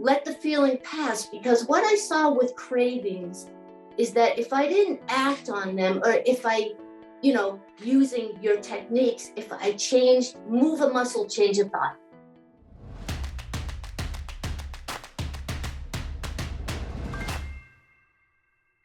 let the feeling pass, because what I saw with cravings is that if I didn't act on them, or if I, using your techniques, if I move a muscle, change a thought.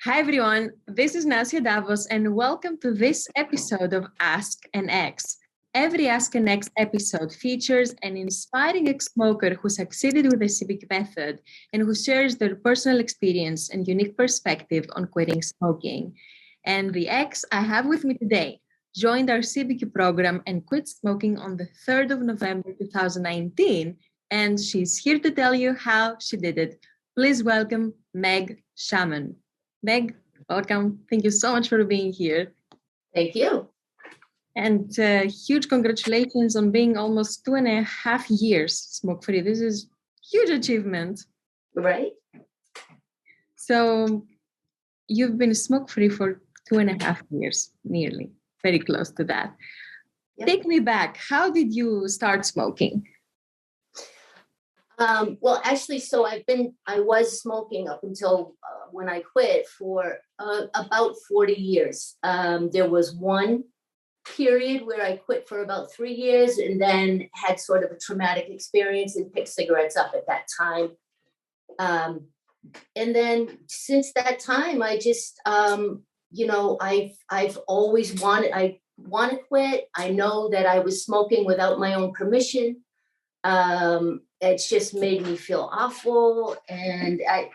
Hi everyone, this is Nasia Davos and welcome to this episode of Ask an Ex. Every Ask an Ex episode features an inspiring ex-smoker who succeeded with the CBQ method and who shares their personal experience and unique perspective on quitting smoking. And the ex I have with me today joined our CBQ program and quit smoking on the 3rd of November 2019, and she's here to tell you how she did it. Please welcome Meg Shamon. Meg, welcome. Thank you so much for being here. Thank you. And huge congratulations on being almost 2.5 years smoke-free. This is huge achievement. Right. So you've been smoke-free for 2.5 years, nearly, very close to that. Yep. Take me back. How did you start smoking? Well, actually, so I was smoking up until when I quit for about 40 years. There was one period where I quit for about 3 years and then had sort of a traumatic experience and picked cigarettes up at that time. And then since that time, I just, I've always I want to quit. I know that I was smoking without my own permission. It's just made me feel awful. And I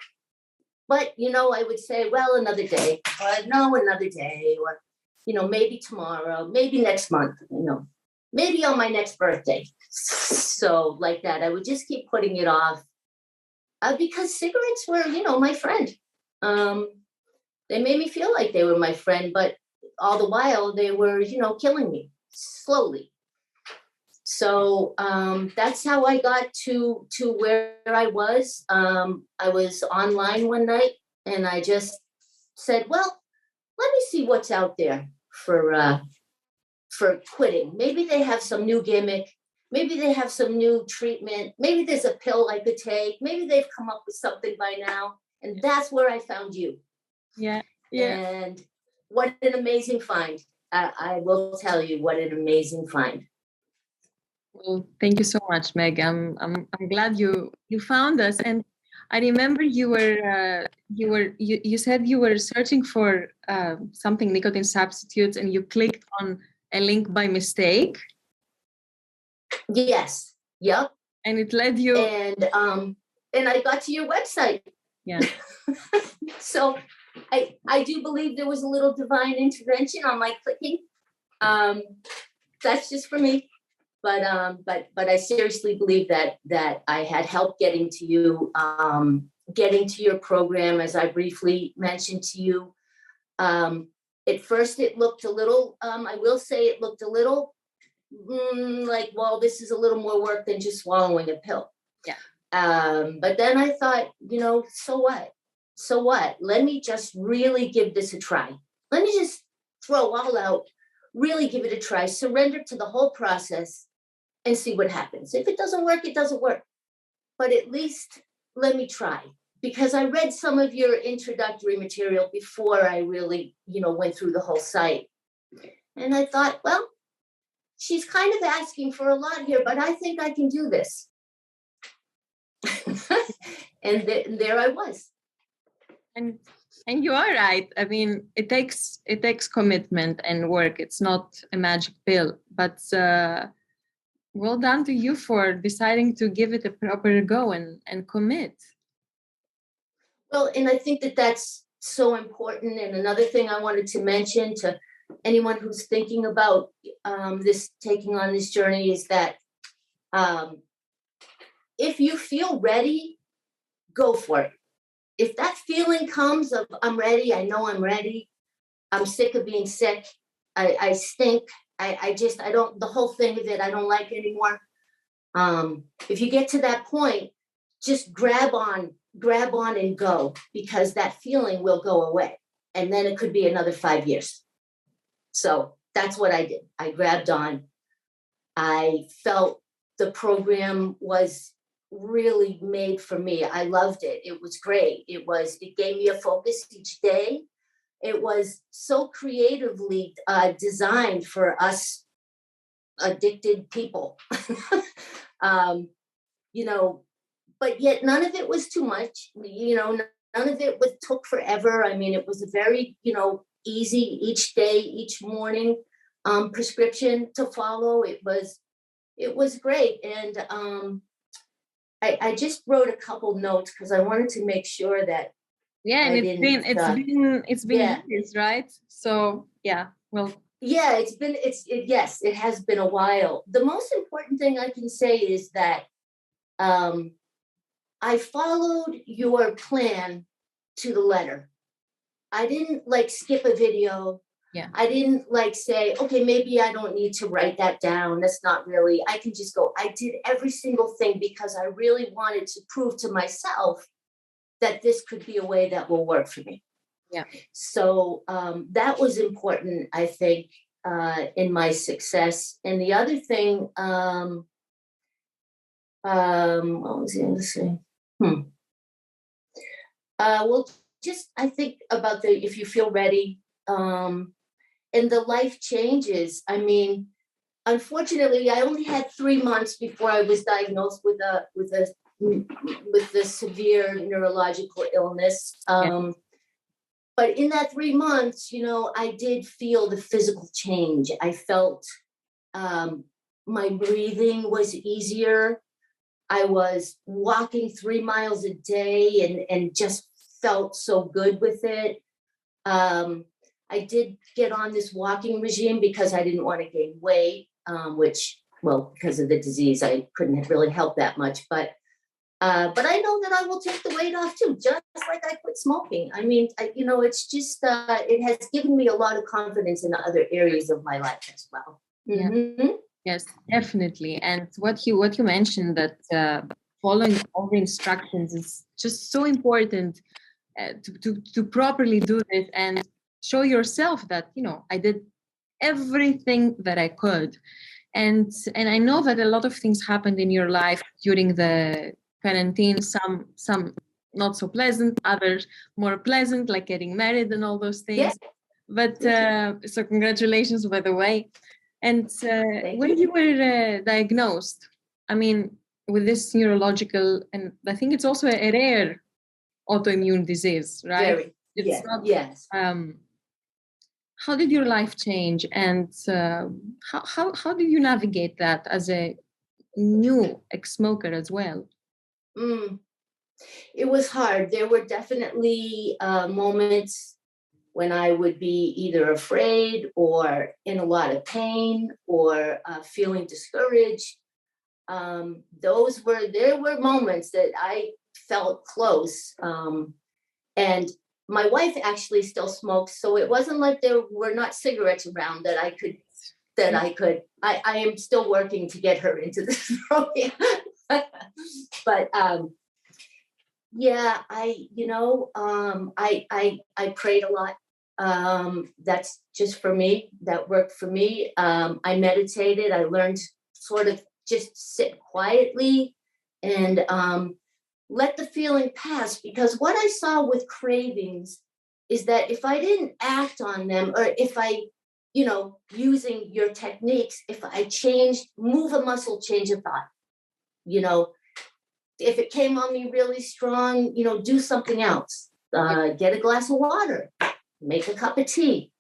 would say, well, another day, or no, another day, or, maybe tomorrow, maybe next month, maybe on my next birthday. So like that, I would just keep putting it off because cigarettes were, my friend. They made me feel like they were my friend, but all the while they were, killing me slowly. So that's how I got to where I was. I was online one night and I just said, well, let me see what's out there for quitting. Maybe they have some new gimmick. Maybe they have some new treatment. Maybe there's a pill I could take. Maybe they've come up with something by now. And that's where I found you. Yeah. And what an amazing find. I will tell you, what an amazing find. Well, thank you so much, Meg. I'm glad you found us. And I remember you said you were searching for something nicotine substitutes, and you clicked on a link by mistake. Yes. Yep. And it led you. And I got to your website. Yeah. So I do believe there was a little divine intervention on my clicking. That's just for me. But I seriously believe that I had help getting to you, getting to your program, as I briefly mentioned to you. At first, it looked a little, I will say it looked a little like, well, this is a little more work than just swallowing a pill. Yeah. But then I thought, so what? So what? Let me just really give this a try. Let me just throw all out, really give it a try, surrender to the whole process, and see what happens. If it doesn't work, it doesn't work. But at least let me try. Because I read some of your introductory material before I really, went through the whole site. And I thought, well, she's kind of asking for a lot here, but I think I can do this. And there I was. And you are right. I mean, it takes commitment and work. It's not a magic pill, but well done to you for deciding to give it a proper go and commit. Well, and I think that that's so important. And another thing I wanted to mention to anyone who's thinking about taking on this journey is that if you feel ready, go for it. If that feeling comes of I'm ready, I know I'm ready, I'm sick of being sick, I stink, I don't, the whole thing of it, I don't like anymore. If you get to that point, just grab on and go, because that feeling will go away. And then it could be another 5 years. So that's what I did. I grabbed on. I felt the program was really made for me. I loved it. It was great. It gave me a focus each day. It was so creatively designed for us addicted people. um, you know, but yet none of it was too much. None of it took forever. I mean, it was a very, easy each day, each morning prescription to follow. It was great. And I just wrote a couple notes because I wanted to make sure that yeah, and I it's didn't. been years, right? So yeah, well, yeah, yes, it has been a while. The most important thing I can say is that I followed your plan to the letter. I didn't skip a video. yeah, I didn't say, okay, maybe I don't need to write that down. That's not really, I can just go. I did every single thing because I really wanted to prove to myself that this could be a way that will work for me. yeah. So that was important, I think, in my success. And the other thing, what was the other thing? Well, just I think about if you feel ready, and the life changes. I mean, unfortunately, I only had 3 months before I was diagnosed with a severe neurological illness. But in that 3 months, I did feel the physical change. I felt my breathing was easier. I was walking 3 miles a day and just felt so good with it. I did get on this walking regime because I didn't want to gain weight, which, well, because of the disease, I couldn't really help that much. But I know that I will take the weight off too, just like I quit smoking. I mean, it's just, it has given me a lot of confidence in other areas of my life as well. Mm-hmm. Yeah. Yes, definitely. And what you mentioned, that following all the instructions is just so important to properly do this and show yourself that, I did everything that I could. And I know that a lot of things happened in your life during the quarantine, some not so pleasant, others more pleasant, like getting married and all those things. Yeah. But so congratulations, by the way. And when you were diagnosed, I mean, with this neurological, and I think it's also a rare autoimmune disease, right? Very. It's not, yes. How did your life change, and how did you navigate that as a new ex-smoker as well? It was hard. There were definitely moments when I would be either afraid or in a lot of pain or feeling discouraged. There were moments that I felt close. And my wife actually still smokes, so it wasn't like there were not cigarettes around that I could. I am still working to get her into this program. But yeah, I prayed a lot. That's just for me. That worked for me. I meditated. I learned sort of just sit quietly and let the feeling pass. Because what I saw with cravings is that if I didn't act on them, or if I, using your techniques, if I move a muscle, change a thought, if it came on me really strong, do something else, get a glass of water, make a cup of tea,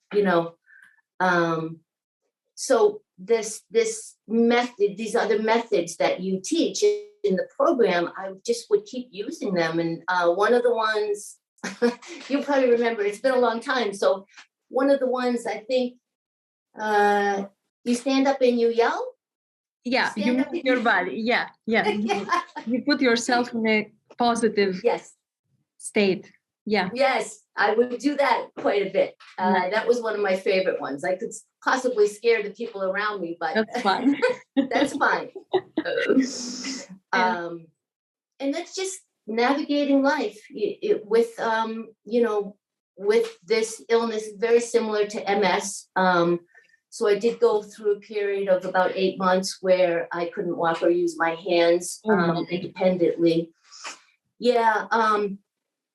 so this method, these other methods that you teach in the program, I just would keep using them. And one of the ones, you'll probably remember, it's been a long time. So one of the ones, I think, you stand up and you yell. Yeah, you move your body. Yeah. You put yourself in a positive state. Yeah. Yes, I would do that quite a bit. That was one of my favorite ones. I could possibly scare the people around me, but that's fine. That's fine. And that's just navigating life with with this illness, very similar to MS. So I did go through a period of about 8 months where I couldn't walk or use my hands independently. Yeah,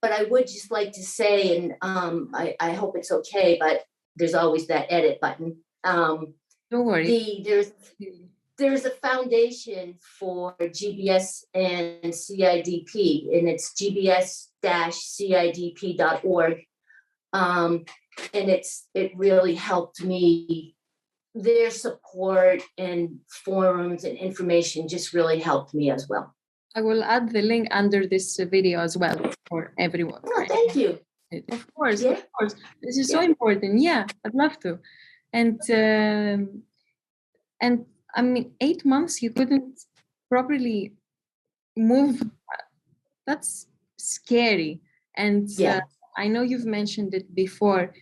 but I would just like to say, and I hope it's okay, but there's always that edit button. Don't worry. There's a foundation for GBS and CIDP, and it's gbs-cidp.org. And it really helped me. Their support and forums and information just really helped me as well. I will add the link under this video as well for everyone. Oh, thank you. Of course. This is so important. Yeah, I'd love to. And I mean, 8 months you couldn't properly move. That's scary. And I know you've mentioned it before.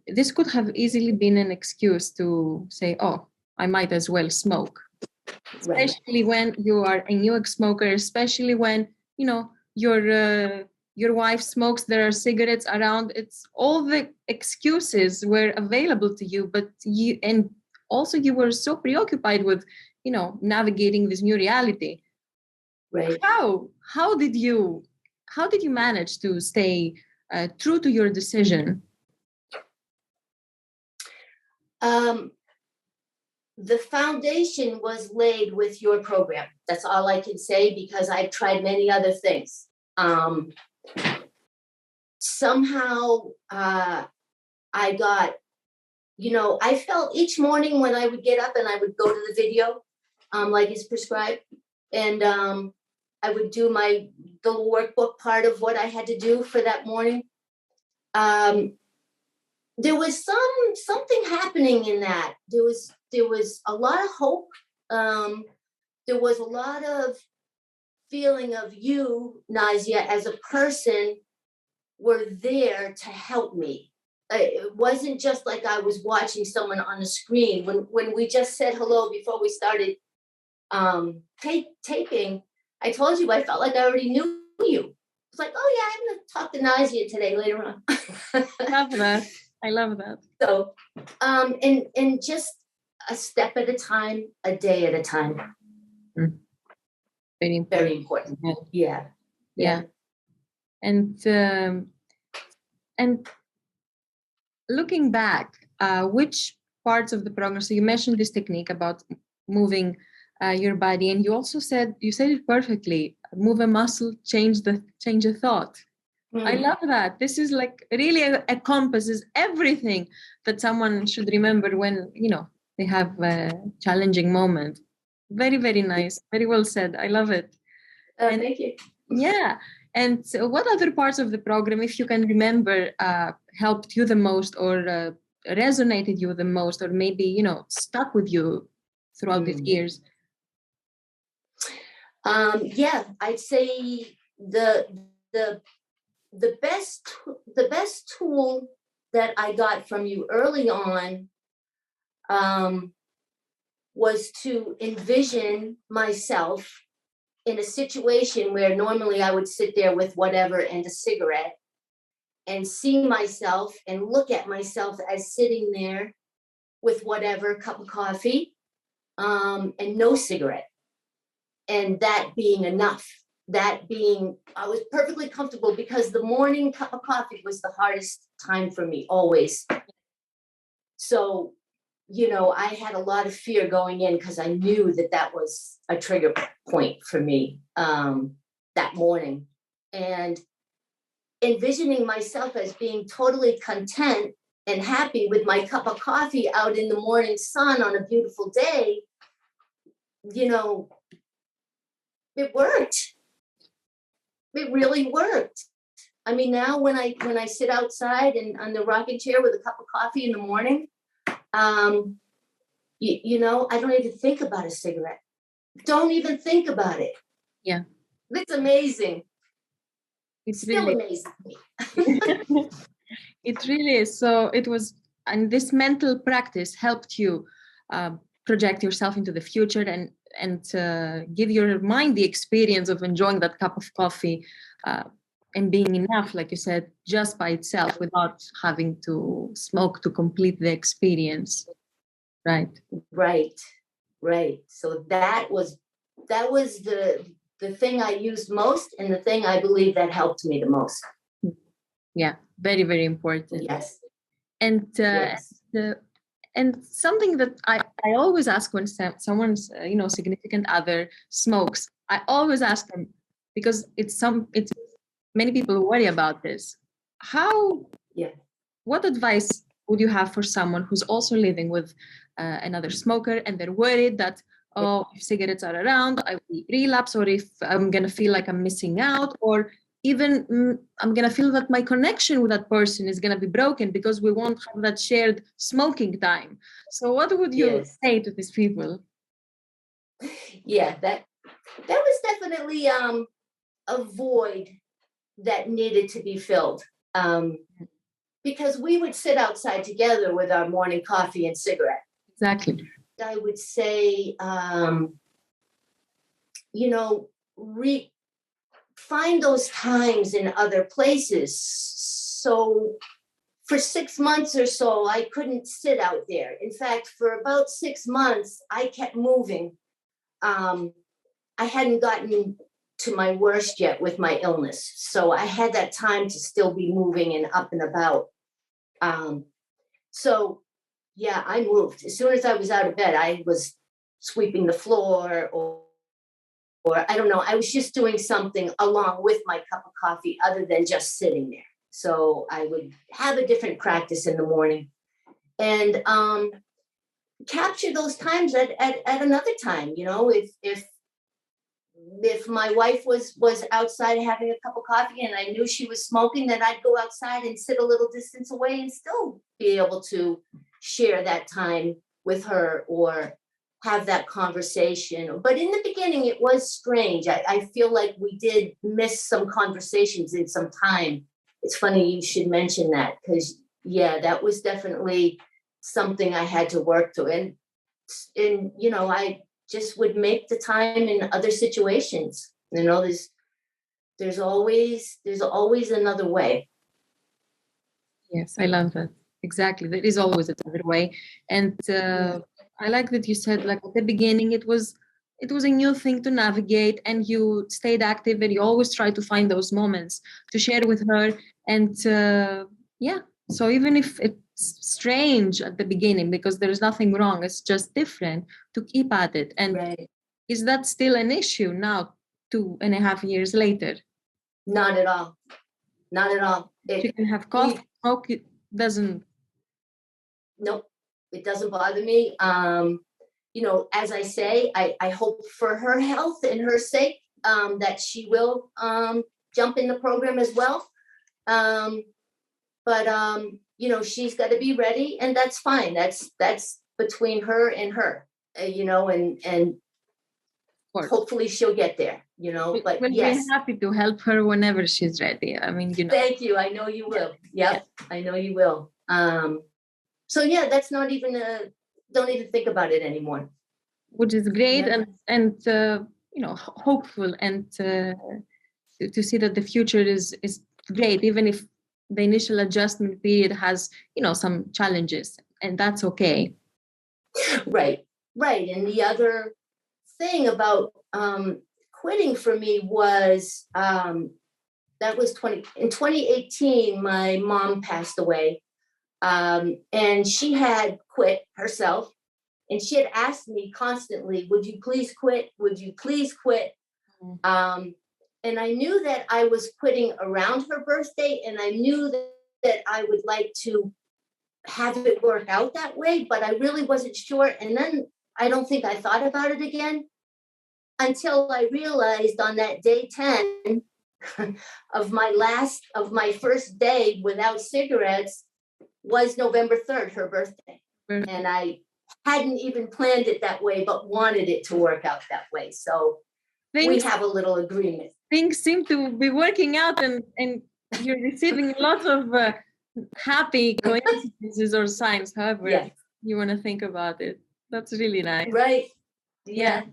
This could have easily been an excuse to say, oh, I might as well smoke. Especially when you are a new smoker, especially when, you know, your wife smokes, there are cigarettes around. It's all the excuses were available to you, but you were so preoccupied with, you know, navigating this new reality. Right. How did you manage to stay true to your decision? The foundation was laid with your program. That's all I can say, because I've tried many other things. Somehow I got, you know, I felt each morning when I would get up and I would go to the video, like is prescribed, and I would do the workbook part of what I had to do for that morning. There was something happening in that. There was a lot of hope. There was a lot of feeling of you, Nazia, as a person, were there to help me. It wasn't just like I was watching someone on a screen. When we just said hello before we started taping, I told you I felt like I already knew you. It's like, oh yeah, I'm going to talk to Nazia today later on. I love that. So, and just a step at a time, a day at a time. Very important. Very important. Yeah. And looking back, which parts of the program? So you mentioned this technique about moving your body, and you also said it perfectly. Move a muscle, change a thought. I love that. This is like really encompasses everything that someone should remember when, you know, they have a challenging moment. Very, very nice. Very well said. I love it. Thank you. Yeah. And so what other parts of the program, if you can remember, helped you the most, or resonated you the most, or maybe, you know, stuck with you throughout these years? I'd say the best tool that I got from you early on was to envision myself in a situation where normally I would sit there with whatever and a cigarette, and see myself and look at myself as sitting there with whatever, cup of coffee, and no cigarette. And that being enough. I was perfectly comfortable, because the morning cup of coffee was the hardest time for me, always. So, you know, I had a lot of fear going in, because I knew that was a trigger point for me that morning. And envisioning myself as being totally content and happy with my cup of coffee out in the morning sun on a beautiful day, you know, it worked. It really worked. I mean, now when I sit outside and on the rocking chair with a cup of coffee in the morning, you know, I don't even think about a cigarette. Don't even think about it. Yeah. It's amazing. It's still really amazing. It really is. So it was, and this mental practice helped you project yourself into the future and give your mind the experience of enjoying that cup of coffee and being enough, like you said, just by itself, without having to smoke to complete the experience. Right. Right. So that was the thing I used most, and the thing I believe that helped me the most. Yeah, very, very important. Yes. And Yes. and something that I always ask when someone's significant other smokes, I always ask them, because it's many people worry about this. What advice would you have for someone who's also living with another smoker, and they're worried that, oh, if cigarettes are around, I will relapse, or if I'm going to feel like I'm missing out, or even I'm going to feel that my connection with that person is going to be broken because we won't have that shared smoking time. So what would you say to these people? Yeah, that was definitely a void that needed to be filled. Because we would sit outside together with our morning coffee and cigarette. Exactly. I would say, find those times in other places. So for 6 months or so, I couldn't sit out there. In fact, for about 6 months, I kept moving. I hadn't gotten to my worst yet with my illness. So I had that time to still be moving and up and about. So yeah, I moved. As soon as I was out of bed, I was sweeping the floor, or I don't know, I was just doing something along with my cup of coffee other than just sitting there. So I would have a different practice in the morning, and capture those times at another time. If my wife was outside having a cup of coffee and I knew she was smoking, then I'd go outside and sit a little distance away and still be able to share that time with her or have that conversation. But in the beginning, it was strange. I feel like we did miss some conversations in some time. It's funny you should mention that, because that was definitely something I had to work through. And I just would make the time in other situations. There's always another way. Yes, I love that. Exactly. There is always another way. And I like that you said, like, at the beginning, it was a new thing to navigate, and you stayed active, and you always try to find those moments to share with her. And so even if it's strange at the beginning, because there's nothing wrong, it's just different, to keep at it. And is that still an issue now, 2.5 years later? Not at all. Not at all. You can have coffee, smoke, it doesn't. Nope, it doesn't bother me. As I say, I hope for her health and her sake that she will jump in the program as well. But she's got to be ready, and that's fine. That's between her and her, and hopefully she'll get there, but we'll be happy to help her whenever she's ready. I mean, Thank you. I know you will. Yep. I know you will. So that's not even don't even think about it anymore. Which is great, and hopeful, and to see that the future is great, even if the initial adjustment period has some challenges, and that's okay. Right. And the other thing about quitting for me was that was in 2018, my mom passed away, and she had quit herself, and she had asked me constantly, would you please quit? Would you please quit? And I knew that I was quitting around her birthday, and I knew that I would like to have it work out that way, but I really wasn't sure. And then I don't think I thought about it again until I realized on that day 10 of my first day without cigarettes was November 3rd, her birthday. And I hadn't even planned it that way, but wanted it to work out that way. So we have a little agreement. Things seem to be working out, and you're receiving lots of happy coincidences or signs, however you want to think about it. That's really nice. Right. Yeah.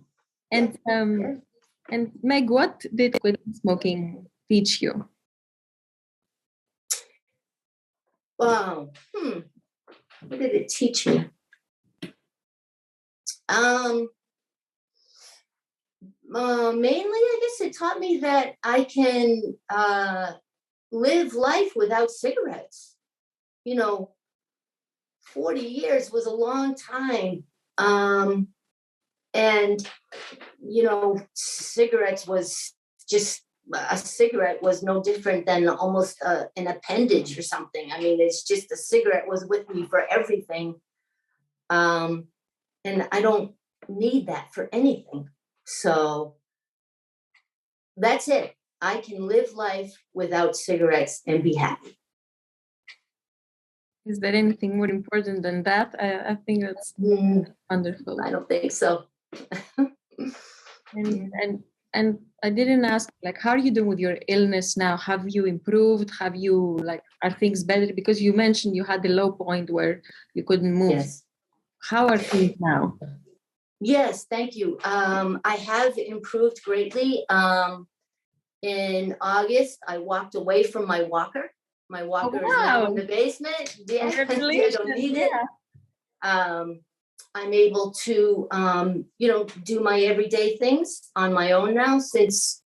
And and Meg, what did quitting smoking teach you? Wow. What did it teach me? Um, Mainly, I guess it taught me that I can live life without cigarettes. 40 years was a long time. And, cigarettes was just a cigarette was no different than almost an appendage or something. I mean, it's just a cigarette was with me for everything. And I don't need that for anything. So that's it. I can live life without cigarettes and be happy. Is there anything more important than that? I think that's wonderful. I don't think so. and I didn't ask, like, how are you doing with your illness now? Have you improved? Have you, like, are things better? Because you mentioned you had the low point where you couldn't move. Yes. How are things now? Yes, thank you. I have improved greatly. In August, I walked away from my walker. My walker is now in the basement. Yeah, I don't need it. I'm able to, do my everyday things on my own now since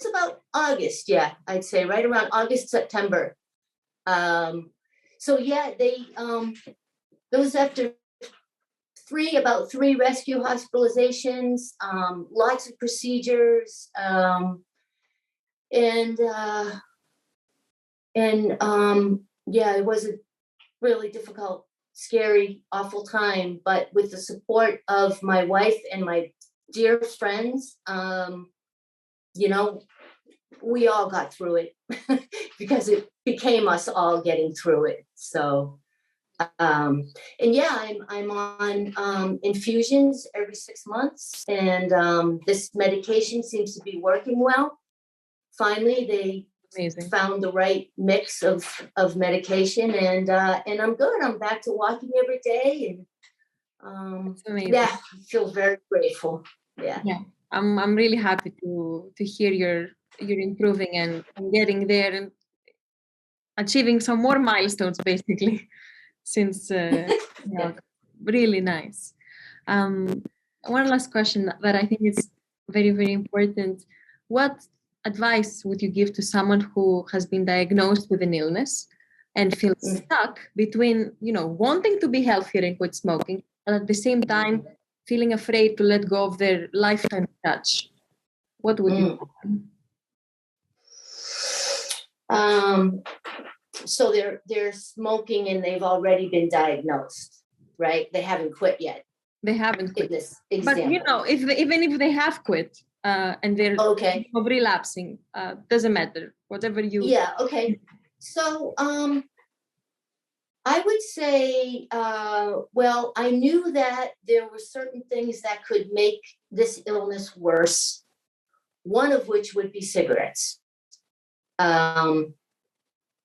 about August. Yeah, I'd say right around August, September. So yeah, those after about three rescue hospitalizations, lots of procedures, yeah, it was a really difficult, scary, awful time. But with the support of my wife and my dear friends, we all got through it because it became us all getting through it. So, and yeah, I'm on infusions every 6 months, and this medication seems to be working well. Finally, they found the right mix of medication, and I'm good. I'm back to walking every day, and yeah, I feel very grateful. Yeah. I'm really happy to hear you're improving and getting there and achieving some more milestones, basically, since really nice. One last question that I think is very, very important. What advice would you give to someone who has been diagnosed with an illness and feels stuck between, wanting to be healthier and quit smoking, and at the same time feeling afraid to let go of their lifetime touch? What would you do? So they're smoking and they've already been diagnosed, right? They haven't quit yet. They haven't quit. In this example. But even if they have quit and they're relapsing, doesn't matter. Whatever you. Yeah. Okay. So I would say, well, I knew that there were certain things that could make this illness worse. One of which would be cigarettes.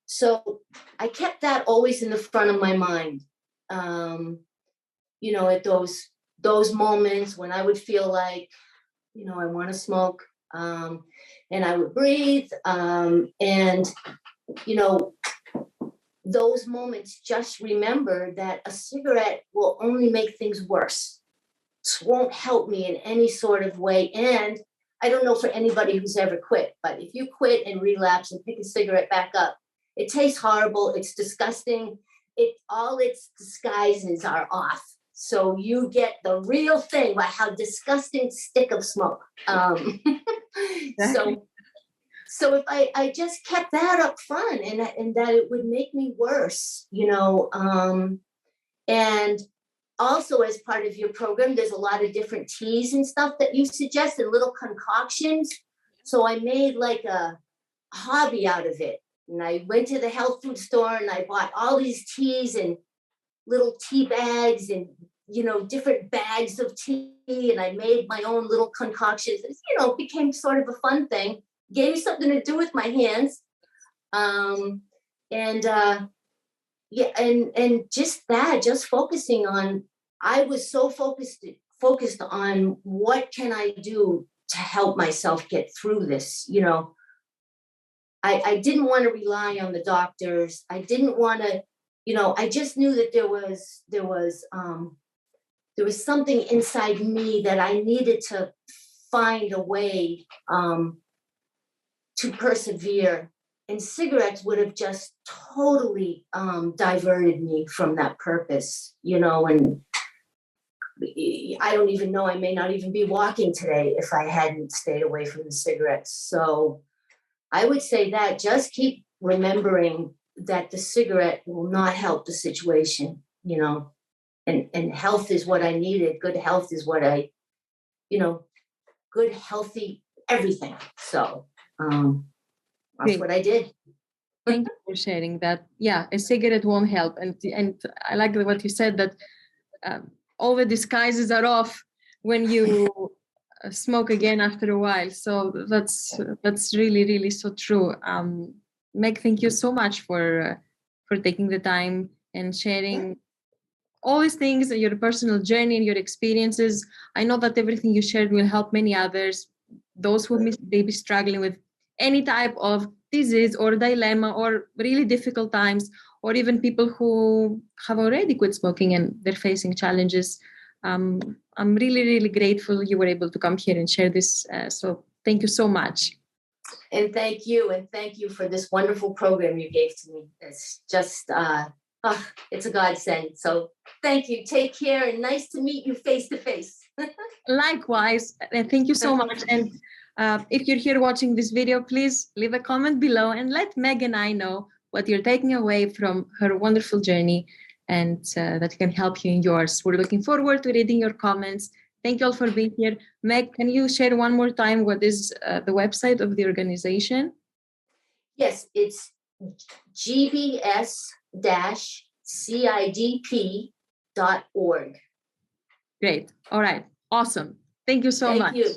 So I kept that always in the front of my mind. At those moments when I would feel like, I want to smoke, and I would breathe, and, those moments, just remember that a cigarette will only make things worse. It won't help me in any sort of way. And I don't know for anybody who's ever quit, but if you quit and relapse and pick a cigarette back up, it tastes horrible. It's disgusting. All its disguises are off. So you get the real thing, like how disgusting stick of smoke. So if I just kept that up front and that it would make me worse, and also as part of your program, there's a lot of different teas and stuff that you suggest and little concoctions. So I made like a hobby out of it. And I went to the health food store and I bought all these teas and little tea bags and, different bags of tea. And I made my own little concoctions. It became sort of a fun thing. Gave me something to do with my hands. And just focusing on, I was so focused on what can I do to help myself get through this, I didn't want to rely on the doctors. I didn't want to, I just knew that there was there was something inside me that I needed to find a way to persevere. And cigarettes would have just totally diverted me from that purpose, you know, and I don't even know, I may not even be walking today if I hadn't stayed away from the cigarettes. So I would say that just keep remembering that the cigarette will not help the situation, you know, and health is what I needed. Good health is what I, you know, good, healthy, everything. So that's what I did. Thank you for sharing that. Yeah, a cigarette won't help. And I like what you said, that all the disguises are off when you smoke again after a while. So that's really, really so true. Meg, thank you so much for taking the time and sharing all these things, your personal journey and your experiences. I know that everything you shared will help many others, those who may be struggling with any type of disease or dilemma or really difficult times, or even people who have already quit smoking and they're facing challenges. I'm really, really grateful you were able to come here and share this. So thank you so much. And thank you. And thank you for this wonderful program you gave to me. It's just, it's a godsend. So thank you. Take care. And nice to meet you face to face. Likewise. And thank you so much. And if you're here watching this video, please leave a comment below and let Meg and I know what you're taking away from her wonderful journey, and that can help you in yours. We're looking forward to reading your comments. Thank you all for being here. Meg, can you share one more time what is the website of the organization? Yes, it's gbs-cidp.org. Great. All right. Awesome. Thank you so much. Thank you.